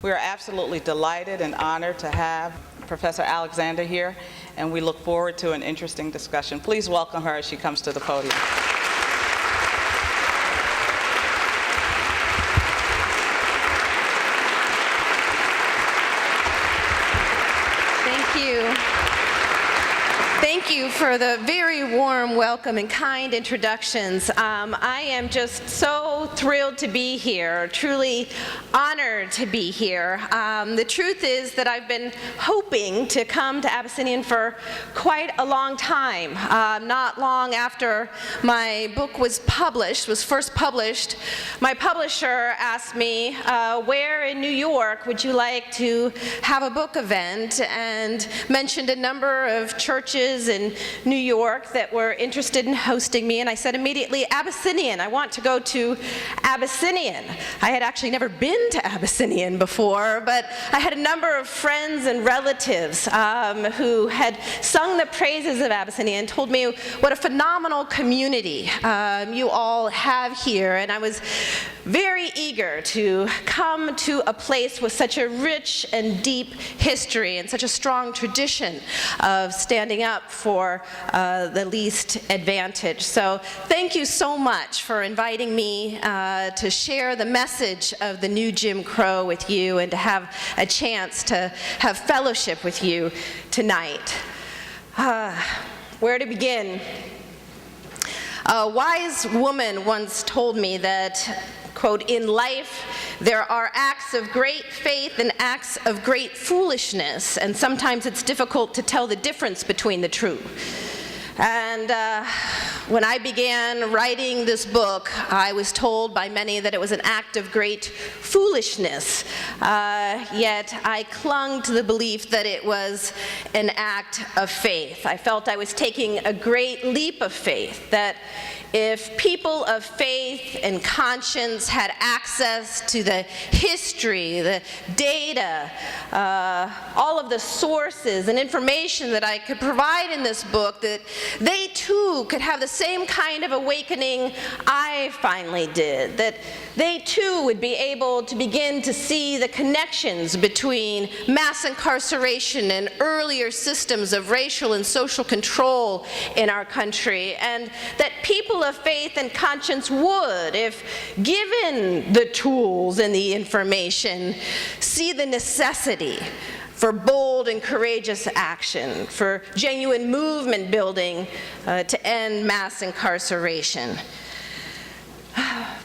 We are absolutely delighted and honored to have Professor Alexander here, and we look forward to an interesting discussion. Please welcome her as she comes to the podium. Thank you. Thank you for the very warm welcome and kind introductions. I am just so thrilled to be here, truly honored to be here. The truth is that I've been hoping to come to Abyssinian for quite a long time. Not long after my book was first published, my publisher asked me, where in New York would you like to have a book event, and mentioned a number of churches in New York that were interested in hosting me, and I said immediately, Abyssinian, I want to go to Abyssinian. I had actually never been to Abyssinian before, but I had a number of friends and relatives who had sung the praises of Abyssinian and told me what a phenomenal community you all have here, and I was very eager to come to a place with such a rich and deep history and such a strong tradition of standing up for the least advantaged. So thank you so much for inviting me to share the message of the new Jim Crow with you and to have a chance to have fellowship with you tonight. Where to begin? A wise woman once told me that, quote, in life there are acts of great faith and acts of great foolishness, and sometimes it's difficult to tell the difference between the two. And when I began writing this book, I was told by many that it was an act of great foolishness, yet I clung to the belief that it was an act of faith. I felt I was taking a great leap of faith, that if people of faith and conscience had access to the history, the data, all of the sources and information that I could provide in this book, that they too could have the same kind of awakening I finally did, that they too would be able to begin to see the connections between mass incarceration and earlier systems of racial and social control in our country, and that people of faith and conscience would, if given the tools and the information, see the necessity for bold and courageous action, for genuine movement building to end mass incarceration.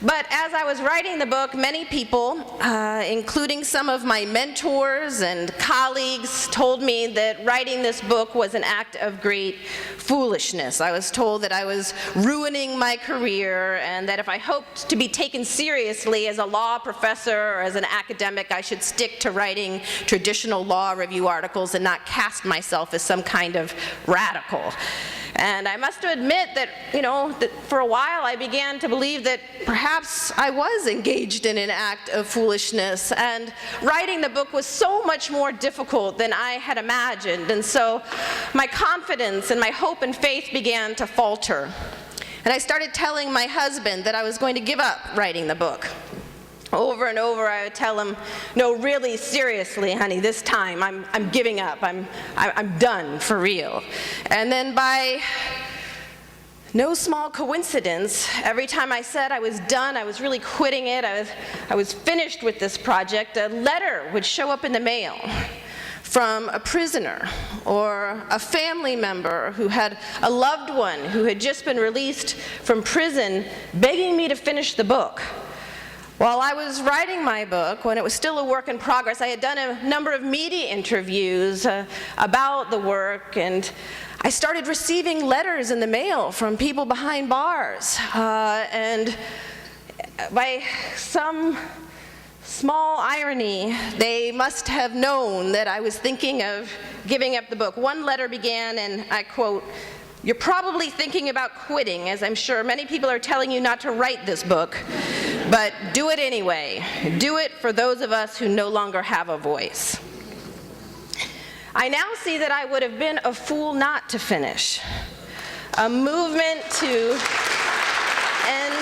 But as I was writing the book, many people, including some of my mentors and colleagues, told me that writing this book was an act of great foolishness. I was told that I was ruining my career, and that if I hoped to be taken seriously as a law professor or as an academic, I should stick to writing traditional law review articles and not cast myself as some kind of radical. And I must admit that, that for a while I began to believe that perhaps I was engaged in an act of foolishness, and writing the book was so much more difficult than I had imagined, and so my confidence and my hope and faith began to falter. And I started telling my husband that I was going to give up writing the book. Over and over I would tell him, no, really, seriously, honey, this time I'm giving up. I'm done for real. And then by no small coincidence, every time I said I was done, I was really quitting it, I was finished with this project, a letter would show up in the mail from a prisoner or a family member who had a loved one who had just been released from prison, begging me to finish the book. While I was writing my book, when it was still a work in progress, I had done a number of media interviews about the work, and I started receiving letters in the mail from people behind bars. And by some small irony, they must have known that I was thinking of giving up the book. One letter began, and I quote, "You're probably thinking about quitting, as I'm sure many people are telling you not to write this book. But do it anyway. Do it for those of us who no longer have a voice." I now see that I would have been a fool not to finish. A movement to end,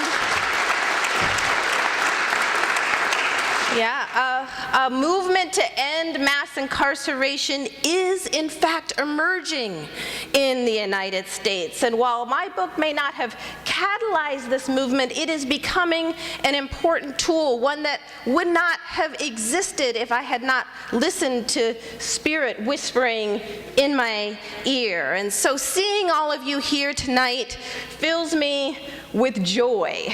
yeah, a movement to end mass incarceration is in fact emerging in the United States. And while my book may not have catalyzed this movement, it is becoming an important tool, one that would not have existed if I had not listened to Spirit whispering in my ear. And so seeing all of you here tonight fills me with joy.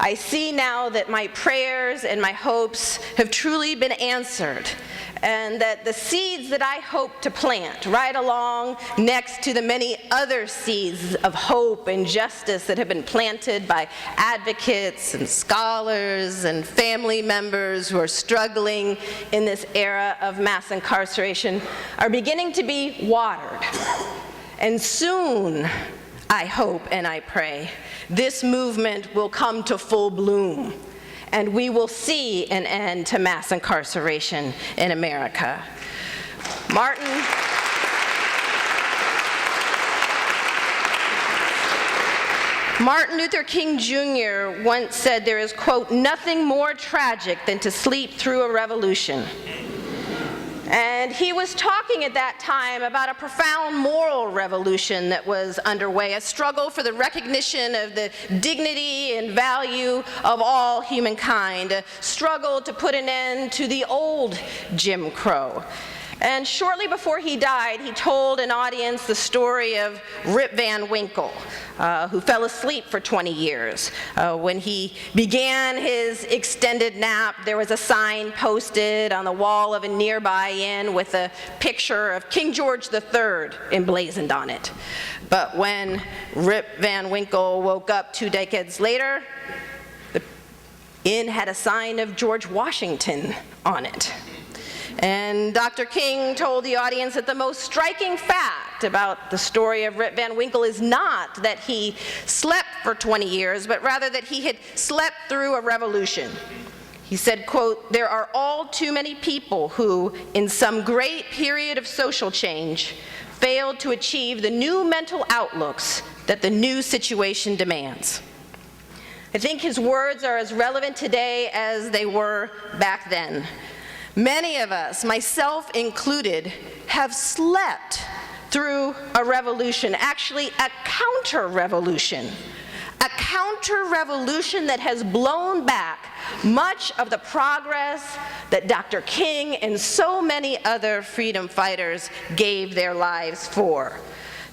I see now that my prayers and my hopes have truly been answered, and that the seeds that I hope to plant right along next to the many other seeds of hope and justice that have been planted by advocates and scholars and family members who are struggling in this era of mass incarceration are beginning to be watered. And soon, I hope and I pray, this movement will come to full bloom, and we will see an end to mass incarceration in America. Martin Luther King Jr. once said there is, quote, "nothing more tragic than to sleep through a revolution." And he was talking at that time about a profound moral revolution that was underway, a struggle for the recognition of the dignity and value of all humankind, a struggle to put an end to the old Jim Crow. And shortly before he died, he told an audience the story of Rip Van Winkle, who fell asleep for 20 years. When he began his extended nap, there was a sign posted on the wall of a nearby inn with a picture of King George III emblazoned on it. But when Rip Van Winkle woke up 2 decades later, the inn had a sign of George Washington on it. And Dr. King told the audience that the most striking fact about the story of Rip Van Winkle is not that he slept for 20 years, but rather that he had slept through a revolution. He said, quote, "There are all too many people who, in some great period of social change, failed to achieve the new mental outlooks that the new situation demands." I think his words are as relevant today as they were back then. Many of us, myself included, have slept through a revolution, actually a counter-revolution. A counter-revolution that has blown back much of the progress that Dr. King and so many other freedom fighters gave their lives for.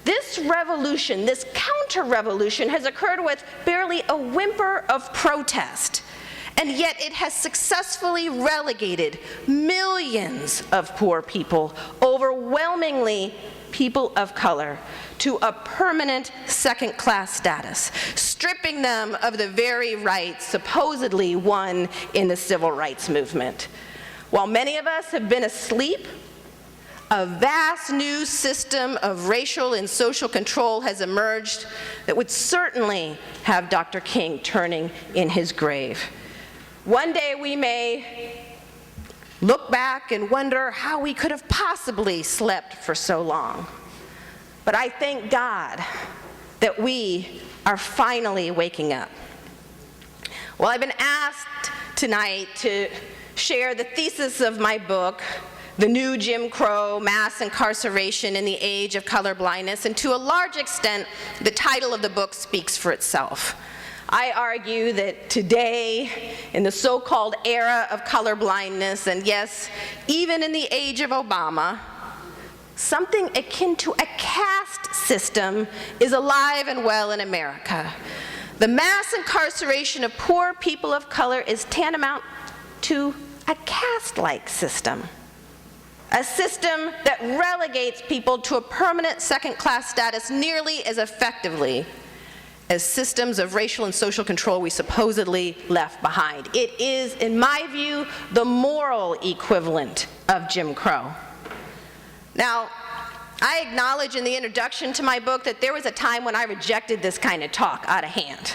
This revolution, this counter-revolution, has occurred with barely a whimper of protest. And yet it has successfully relegated millions of poor people, overwhelmingly people of color, to a permanent second-class status, stripping them of the very rights supposedly won in the civil rights movement. While many of us have been asleep, a vast new system of racial and social control has emerged that would certainly have Dr. King turning in his grave. One day we may look back and wonder how we could have possibly slept for so long. But I thank God that we are finally waking up. Well, I've been asked tonight to share the thesis of my book, The New Jim Crow, Mass Incarceration in the Age of Colorblindness, and to a large extent, the title of the book speaks for itself. I argue that today, in the so-called era of colorblindness, and yes, even in the age of Obama, something akin to a caste system is alive and well in America. The mass incarceration of poor people of color is tantamount to a caste-like system. A system that relegates people to a permanent second-class status nearly as effectively as systems of racial and social control we supposedly left behind. It is, in my view, the moral equivalent of Jim Crow. Now, I acknowledge in the introduction to my book that there was a time when I rejected this kind of talk out of hand.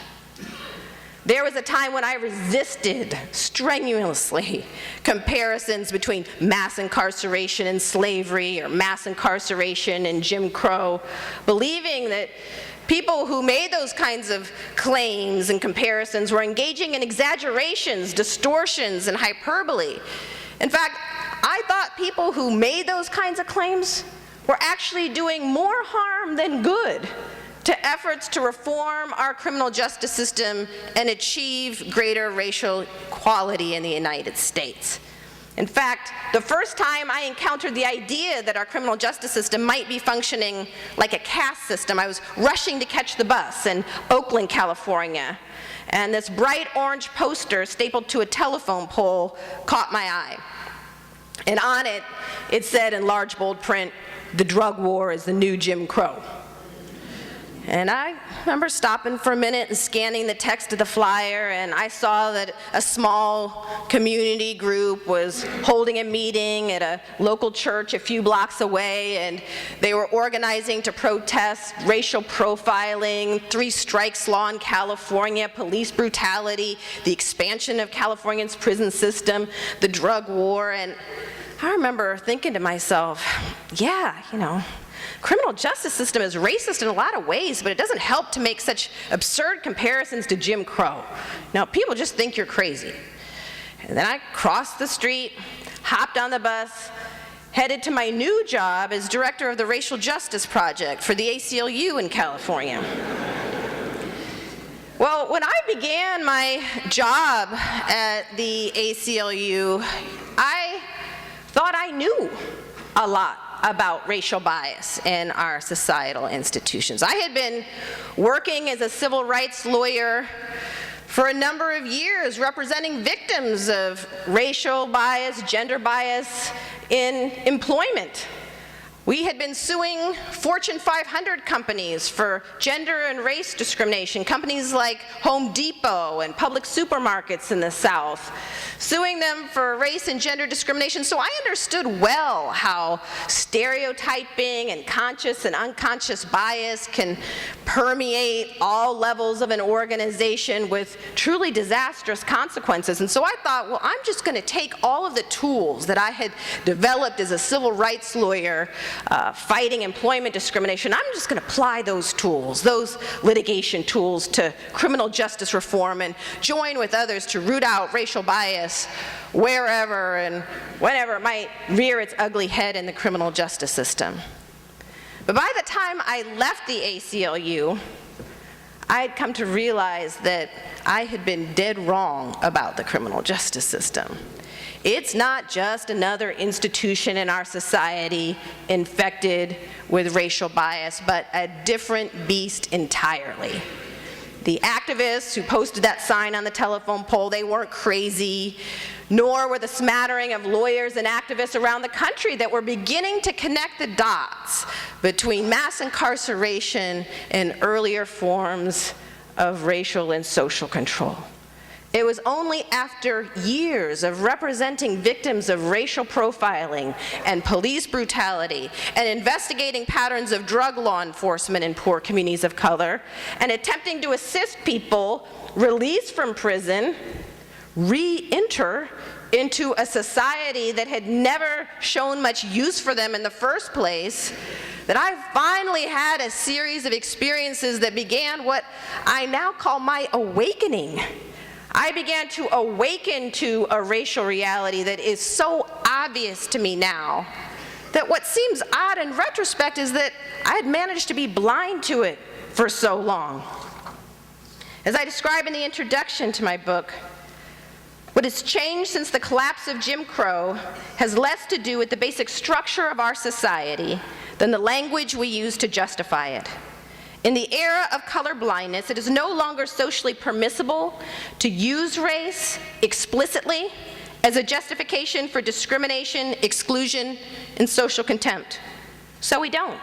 There was a time when I resisted strenuously comparisons between mass incarceration and slavery, or mass incarceration and Jim Crow, believing that People who made those kinds of claims and comparisons were engaging in exaggerations, distortions, and hyperbole. In fact, I thought people who made those kinds of claims were actually doing more harm than good to efforts to reform our criminal justice system and achieve greater racial equality in the United States. In fact, the first time I encountered the idea that our criminal justice system might be functioning like a caste system, I was rushing to catch the bus in Oakland, California, and this bright orange poster stapled to a telephone pole caught my eye. And on it, it said in large bold print, "The drug war is the new Jim Crow." And I remember stopping for a minute and scanning the text of the flyer, and I saw that a small community group was holding a meeting at a local church a few blocks away, and they were organizing to protest racial profiling, 3 strikes law in California, police brutality, the expansion of California's prison system, the drug war. And I remember thinking to myself, yeah, criminal justice system is racist in a lot of ways, but it doesn't help to make such absurd comparisons to Jim Crow. Now, people just think you're crazy. And then I crossed the street, hopped on the bus, headed to my new job as director of the Racial Justice Project for the ACLU in California. Well, when I began my job at the ACLU, I thought I knew a lot about racial bias in our societal institutions. I had been working as a civil rights lawyer for a number of years, representing victims of racial bias, gender bias in employment. We had been suing Fortune 500 companies for gender and race discrimination, companies like Home Depot and public supermarkets in the South, suing them for race and gender discrimination. So I understood well how stereotyping and conscious and unconscious bias can permeate all levels of an organization with truly disastrous consequences. And so I thought, well, I'm just going to take all of the tools that I had developed as a civil rights lawyer fighting employment discrimination. I'm just going to apply those tools, those litigation tools, to criminal justice reform and join with others to root out racial bias wherever and whenever it might rear its ugly head in the criminal justice system. But by the time I left the ACLU, I had come to realize that I had been dead wrong about the criminal justice system. It's not just another institution in our society infected with racial bias, but a different beast entirely. The activists who posted that sign on the telephone pole, they weren't crazy, nor were the smattering of lawyers and activists around the country that were beginning to connect the dots between mass incarceration and earlier forms of racial and social control. It was only after years of representing victims of racial profiling and police brutality and investigating patterns of drug law enforcement in poor communities of color and attempting to assist people released from prison re-enter into a society that had never shown much use for them in the first place, that I finally had a series of experiences that began what I now call my awakening. I began to awaken to a racial reality that is so obvious to me now that what seems odd in retrospect is that I had managed to be blind to it for so long. As I describe in the introduction to my book, what has changed since the collapse of Jim Crow has less to do with the basic structure of our society than the language we use to justify it. In the era of color blindness, it is no longer socially permissible to use race explicitly as a justification for discrimination, exclusion, and social contempt. So we don't.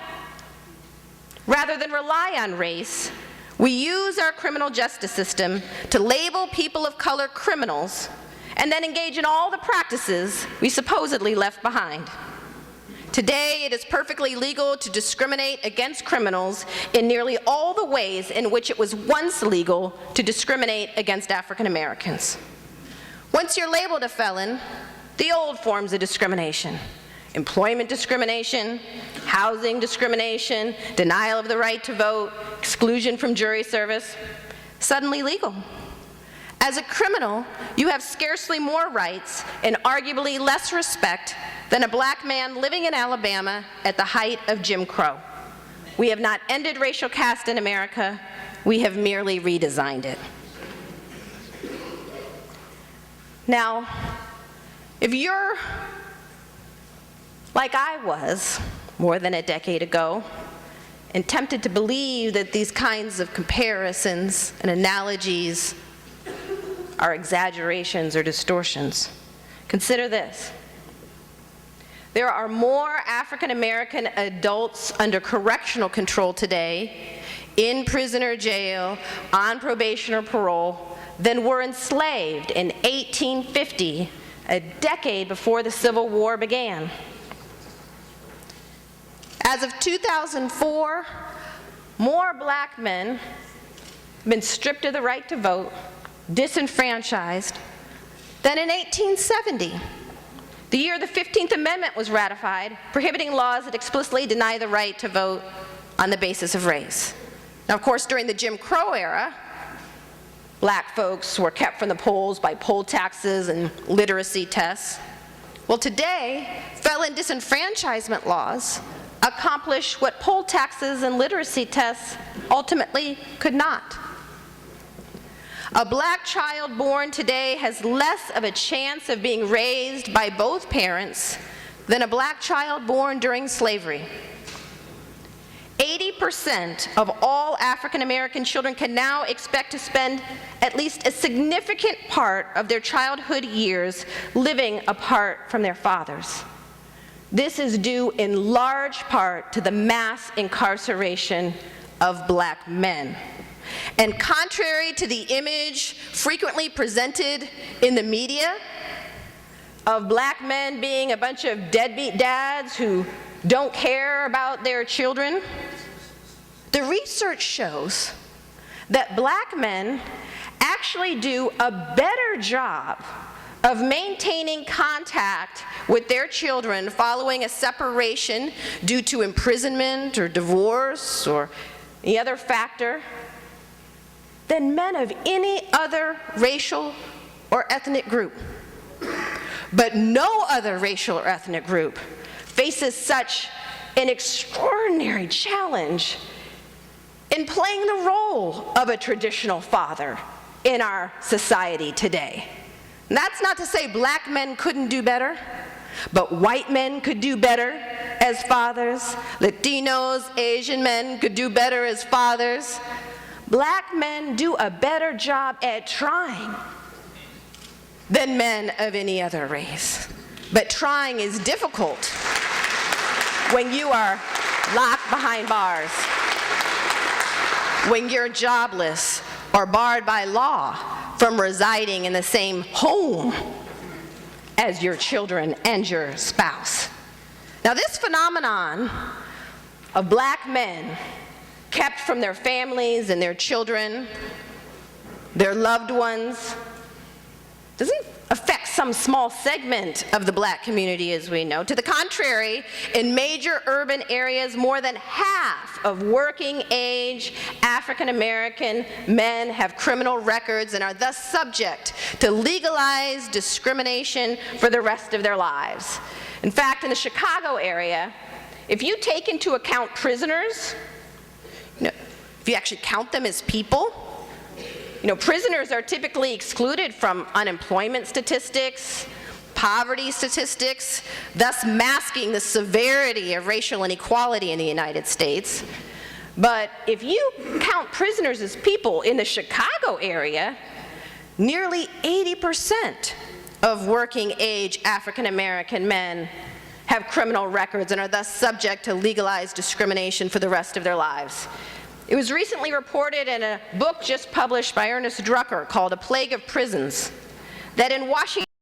Rather than rely on race, we use our criminal justice system to label people of color criminals and then engage in all the practices we supposedly left behind. Today, it is perfectly legal to discriminate against criminals in nearly all the ways in which it was once legal to discriminate against African Americans. Once you're labeled a felon, the old forms of discrimination, employment discrimination, housing discrimination, denial of the right to vote, exclusion from jury service, suddenly legal. As a criminal, you have scarcely more rights and arguably less respect than a black man living in Alabama at the height of Jim Crow. We have not ended racial caste in America, we have merely redesigned it. Now, if you're like I was more than a decade ago, and tempted to believe that these kinds of comparisons and analogies are exaggerations or distortions, consider this. There are more African American adults under correctional control today, in prison or jail, on probation or parole, than were enslaved in 1850, a decade before the Civil War began. As of 2004, more black men have been stripped of the right to vote, disenfranchised, than in 1870, the year the 15th Amendment was ratified, prohibiting laws that explicitly deny the right to vote on the basis of race. Now, of course, during the Jim Crow era, black folks were kept from the polls by poll taxes and literacy tests. Well, today, felon disenfranchisement laws accomplish what poll taxes and literacy tests ultimately could not. A black child born today has less of a chance of being raised by both parents than a black child born during slavery. 80% of all African American children can now expect to spend at least a significant part of their childhood years living apart from their fathers. This is due in large part to the mass incarceration of black men. And contrary to the image frequently presented in the media of black men being a bunch of deadbeat dads who don't care about their children, the research shows that black men actually do a better job of maintaining contact with their children following a separation due to imprisonment or divorce or any other factor than men of any other racial or ethnic group. But no other racial or ethnic group faces such an extraordinary challenge in playing the role of a traditional father in our society today. And that's not to say black men couldn't do better, but white men could do better as fathers, Latinos, Asian men could do better as fathers. Black men do a better job at trying than men of any other race. But trying is difficult when you are locked behind bars, when you're jobless or barred by law from residing in the same home as your children and your spouse. Now, this phenomenon of black men kept from their families and their children, their loved ones, doesn't affect some small segment of the black community, as we know. To the contrary, in major urban areas, more than half of working-age African-American men have criminal records and are thus subject to legalized discrimination for the rest of their lives. In fact, in the Chicago area, if you take into account prisoners, if you actually count them as people, prisoners are typically excluded from unemployment statistics, poverty statistics, thus masking the severity of racial inequality in the United States. But if you count prisoners as people in the Chicago area, nearly 80% of working-age African-American men have criminal records and are thus subject to legalized discrimination for the rest of their lives. It was recently reported in a book just published by Ernest Drucker called A Plague of Prisons that in Washington